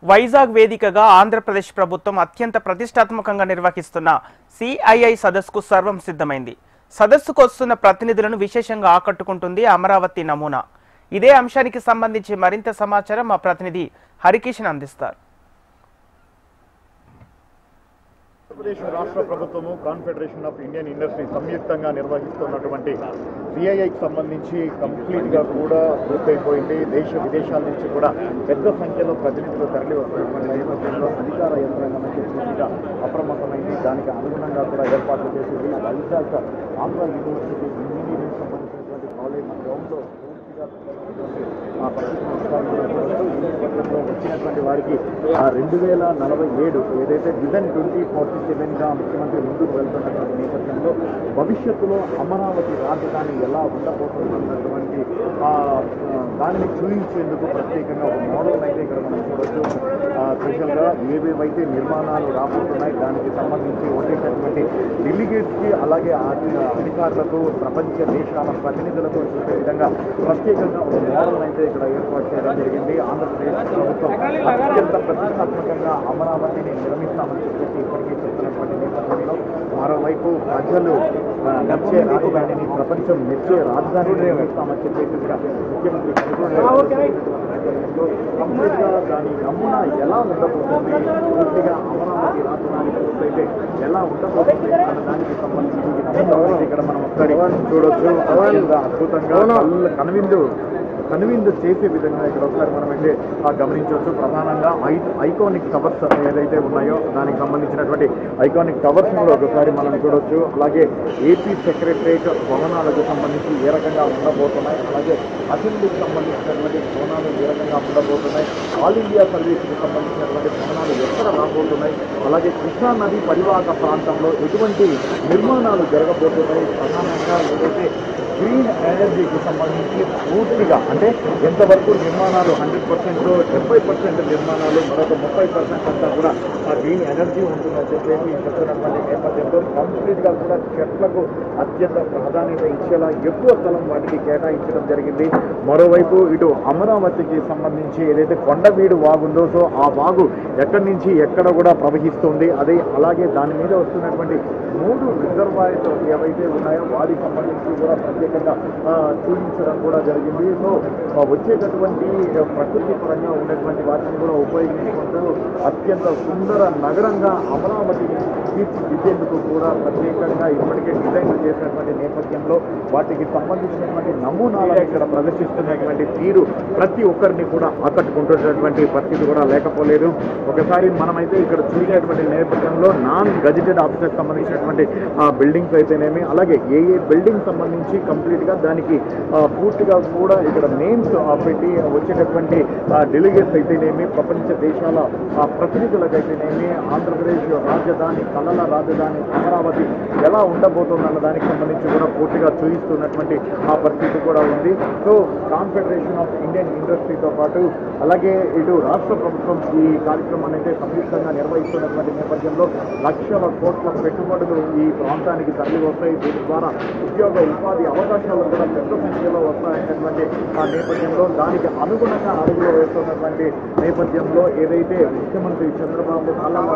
వైజాగ్ వేదికగా ఆంధ్రప్రదేశ్ ప్రభుత్వం అత్యంత ప్రతిష్టాత్మకంగా నిర్వహిస్తున్న సిఐఐ సదస్సుకు సర్వం సిద్ధమైంది. సదస్సుకు వస్తున్న ప్రతినిధులను విశేషంగా ఆకట్టుకుంటుంది అమరావతి నమూనా. ఇదే అంశానికి సంబంధించి మరింత సమాచారం మా ప్రతినిధి హరికిషన్ అందిస్తారు. ఆంధ్రప్రదేశ్ రాష్ట్ర ప్రభుత్వము కాన్ఫెడరేషన్ ఆఫ్ ఇండియన్ ఇండస్ట్రీ సంయుక్తంగా నిర్వహిస్తున్నటువంటి సిఐఐకి సంబంధించి కంప్లీట్గా కూడా పూర్తయిపోయింది. దేశ విదేశాల నుంచి కూడా పెద్ద సంఖ్యలో ప్రతినిధులు తరలి వస్తున్నటువంటి నేపథ్యంలో అధికార యంత్రాంగం పూర్తిగా అప్రమత్తమైంది. దానికి అనుగుణంగా కూడా ఏర్పాట్లు చేసింది. వైజాగ్ ఆంధ్ర యూనివర్సిటీ ఇంజనీరింగ్ సంబంధించినటువంటి కాలేజ్ గ్రౌండ్లో వచ్చినటువంటి వారికి 2047 ఏదైతే విజన్ 2047గా ముఖ్యమంత్రి ముందుకు వెళ్తున్నటువంటి నేపథ్యంలో భవిష్యత్తులో అమరావతి రాజధాని ఎలా ఉండబోతున్నటువంటి దానిని చూపించేందుకు ప్రత్యేకంగా ఒక మోడల్ అయితే ఇక్కడ మనం చూడొచ్చు. స్పెషల్గా ఏవేవైతే నిర్మాణాలు రాబోతున్నాయి దానికి సంబంధించి వచ్చేటటువంటి డెలిగేట్స్కి అలాగే అధికారులకు ప్రపంచ దేశాల ప్రతినిధులకు చూసే విధంగా ప్రత్యేకంగా ఒక మోడల్ అయితే ఇక్కడ ఏర్పాటు చేయడం జరిగింది. ఆంధ్రప్రదేశ్ ప్రభుత్వం అత్యంత ప్రతిష్టాత్మకంగా అమరావతిని నిర్మిస్తామని చెప్పేసి ఇప్పటికీ చెప్తున్నటువంటి నేపథ్యంలో మరోవైపు ప్రజలు నచ్చే రాజధానిని ప్రపంచం మెచ్చే రాజధానిని నిర్మిస్తామని చెప్పేసి కూడా ముఖ్యమంత్రి కంప్లీట్గా దాని నమూనా ఎలా ఉండబోతుంది, పూర్తిగా అమరావతి రాజధాని పూర్తయితే ఎలా ఉండబోతుంది అన్న దానికి సంబంధించి ఇక్కడ మనం ఒకసారి చూడొచ్చు. అద్భుతంగా కనువిందు చేసే విధంగా ఇక్కడ ఒకసారి మనం అయితే గమనించవచ్చు. ప్రధానంగా ఐకానిక్ టవర్స్ ఏదైతే ఉన్నాయో దానికి సంబంధించినటువంటి ఐకానిక్ టవర్స్ కూడా ఒకసారి మనం చూడొచ్చు. అలాగే ఏపీ సెక్రటరేట్ భవనాలకు సంబంధించి ఏ రకంగా ఉండబోతున్నాయి, అలాగే అసెంబ్లీకి సంబంధించినటువంటి భవనాలు ఏ రకంగా ఉండబోతున్నాయి, ఆల్ ఇండియా సర్వీస్కి సంబంధించినటువంటి భవనాలు ఎక్కడ రాబోతున్నాయి, అలాగే కృష్ణా నది పరివాహక ప్రాంతంలో ఎటువంటి నిర్మాణాలు జరగబోతున్నాయి, ప్రధానంగా ఏదైతే గ్రీన్ ఎనర్జీకి సంబంధించి పూర్తిగా అంటే ఎంతవరకు నిర్మాణాలు 100%, 70% నిర్మాణాలు, మరొక 30% అంతా కూడా ఆ గ్రీన్ ఎనర్జీ ఉంటుందని చెప్పేసి చెప్తున్నటువంటి నేపథ్యంలో కంప్లీట్గా కూడా చెట్లకు అత్యంత ప్రాధాన్యత ఇచ్చేలా ఎక్కువ స్థలం వాటికి కేటాయించడం జరిగింది. మరోవైపు ఇటు అమరావతికి సంబంధించి ఏదైతే కొండవీడు వాగుందో సో ఆ వాగు ఎక్కడి నుంచి ఎక్కడ కూడా ప్రవహిస్తుంది, అదే అలాగే దాని మీద వస్తున్నటువంటి 3 రిజర్వాయర్స్ ఏవైతే ఉన్నాయో వాటికి సంబంధించి కూడా ప్రత్యేకంగా చూపించడం కూడా జరిగింది. సో వచ్చేటటువంటి ప్రకృతి పరంగా ఉన్నటువంటి వాటిని కూడా ఉపయోగించుకుంటూ అత్యంత సుందర నగరంగా అమరావతిని తీర్చిదిద్దేందుకు కూడా ప్రత్యేకంగా ఇప్పటికే డిజైన్లు చేసినటువంటి నేపథ్యంలో వాటికి సంబంధించినటువంటి నమూనాలను ఇక్కడ ప్రదర్శిస్తున్నటువంటి తీరు ప్రతి ఒక్కరిని కూడా ఆకట్టుకుంటున్నటువంటి పరిస్థితి కూడా లేకపోలేదు. ఒకసారి మనమైతే ఇక్కడ చూసినటువంటి నేపథ్యంలో నాన్ గజెటెడ్ ఆఫీసర్కి సంబంధించినటువంటి బిల్డింగ్స్ అయితేనేమి, అలాగే ఏ బిల్డింగ్ సంబంధించి కంప్లీట్గా దానికి పూర్తిగా కూడా ఇక్కడ నేమ్స్ పెట్టి వచ్చేటటువంటి డెలిగేట్స్ అయితేనేమి, ప్రపంచ దేశాల ప్రతినిధులకైతేనేమి ఆంధ్రప్రదేశ్ రాజధాని కళల రాజధాని అమరావతి ఎలా ఉండబోతుందన్న దానికి సంబంధించి కూడా పూర్తిగా చూపిస్తున్నటువంటి పరిస్థితి కూడా ఉంది. సో కాన్ఫెడరేషన్ ఆఫ్ ఇండియన్ ఇండస్ట్రీతో పాటు అలాగే ఇటు రాష్ట్ర ప్రభుత్వం ఈ కార్యక్రమాన్ని అయితే సంయుక్తంగా నిర్వహిస్తున్నటువంటి నేపథ్యంలో లక్షల కోట్ల పెట్టుబడులు ఈ ప్రాంతానికి తరలి వస్తాయి. దీని ద్వారా ఉద్యోగ ఉపాధి అవకాశాలు కూడా పెద్ద సంఖ్యలో వస్తాయనేటువంటి ఆ నేపథ్యంలో దానికి అనుగుణంగా అడుగులు వేస్తున్నటువంటి నేపథ్యంలో ఏదైతే ముఖ్యమంత్రి చంద్రబాబు కళల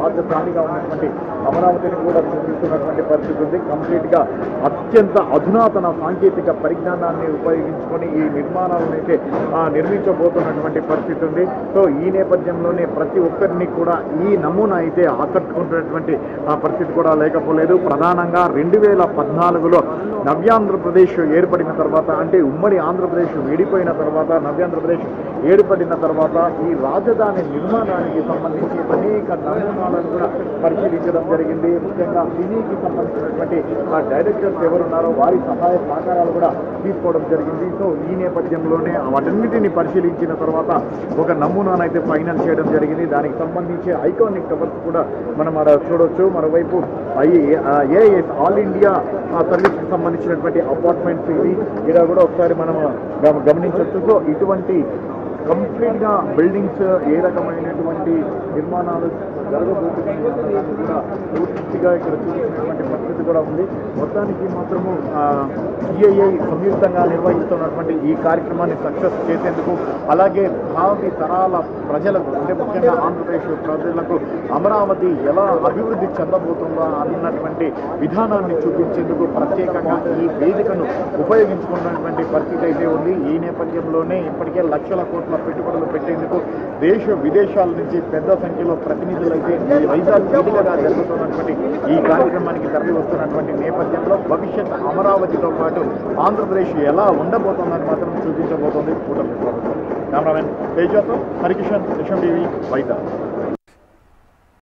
రాజధానిగా ఉన్నటువంటి అమరావతిని కూడా చూపిస్తున్నటువంటి పరిస్థితి ఉంది. కంప్లీట్గా అత్యంత అధునాతన సాంకేతిక పరిజ్ఞానాన్ని ఉపయోగించుకొని ఈ నిర్మాణాలను అయితే నిర్మించబోతున్నటువంటి పరిస్థితి ఉంది. సో ఈ నేపథ్యంలోనే ప్రతి ఒక్కరిని కూడా ఈ నమూనా అయితే ఆకట్టుకుంటున్నటువంటి పరిస్థితి కూడా లేకపోలేదు. ప్రధానంగా 2014లో నవ్యాంధ్రప్రదేశ్ ఏర్పడిన తర్వాత అంటే ఉమ్మడి ఆంధ్రప్రదేశ్ విడిపోయిన తర్వాత నవ్యాంధ్రప్రదేశ్ ఏర్పడిన తర్వాత ఈ రాజధాని నిర్మాణానికి సంబంధించి అనేక నమూనాలను కూడా పరిశీలించడం జరిగింది. ముఖ్యంగా సినీకి సంబంధించినటువంటి డైరెక్టర్స్ ఎవరున్నారో వారి సహాయ సహకారాలు కూడా తీసుకోవడం జరిగింది. సో ఈ నేపథ్యంలోనే వాటన్నిటిని పరిశీలించిన తర్వాత ఒక నమూనానైతే ఫైనల్ చేయడం జరిగింది. దానికి సంబంధించి ఐకానిక్ టవర్స్ కూడా మనం చూడొచ్చు. మరోవైపు ఏఎస్ ఆల్ ఇండియా సర్వీస్కి సంబంధించినటువంటి అపార్ట్మెంట్స్ ఇలా కూడా ఒకసారి మనం గమనించవచ్చు. సో ఇటువంటి కంప్లీట్గా బిల్డింగ్స్ ఏ రకమైనటువంటి నిర్మాణాలు జరగబోతున్నాయి అన్నదాన్ని కూడా పూర్తిగా ఇక్కడ చూసినటువంటి పరిస్థితి కూడా ఉంది. మొత్తానికి మాత్రము సిఐఐ సంయుక్తంగా నిర్వహిస్తున్నటువంటి ఈ కార్యక్రమాన్ని సక్సెస్ చేసేందుకు అలాగే భావి తరాల ప్రజలకు అంటే ముఖ్యంగా ఆంధ్రప్రదేశ్ ప్రజలకు అమరావతి ఎలా అభివృద్ధి చెందబోతుందో అన్నటువంటి విధానాన్ని చూపించేందుకు ప్రత్యేకంగా ఈ వేదికను ఉపయోగించుకున్నటువంటి పరిస్థితి అయితే ఉంది. ఈ నేపథ్యంలోనే ఇప్పటికే లక్షల కోట్ల పెట్టుబడులు పెట్టేందుకు దేశ విదేశాల నుంచి పెద్ద సంఖ్యలో ప్రతినిధులు అయితే ఈ వైజాగ్ వేదికగా జరుగుతున్నటువంటి ఈ కార్యక్రమానికి తరలి వస్తున్నటువంటి నేపథ్యంలో భవిష్యత్ అమరావతితో పాటు ఆంధ్రప్రదేశ్ ఎలా ఉండబోతోందని మాత్రం చూపించబోతోంది కూటమి ప్రభుత్వం. కెమెరామెన్ తేజతో హరికిషన్, టీవీ వైజాగ్.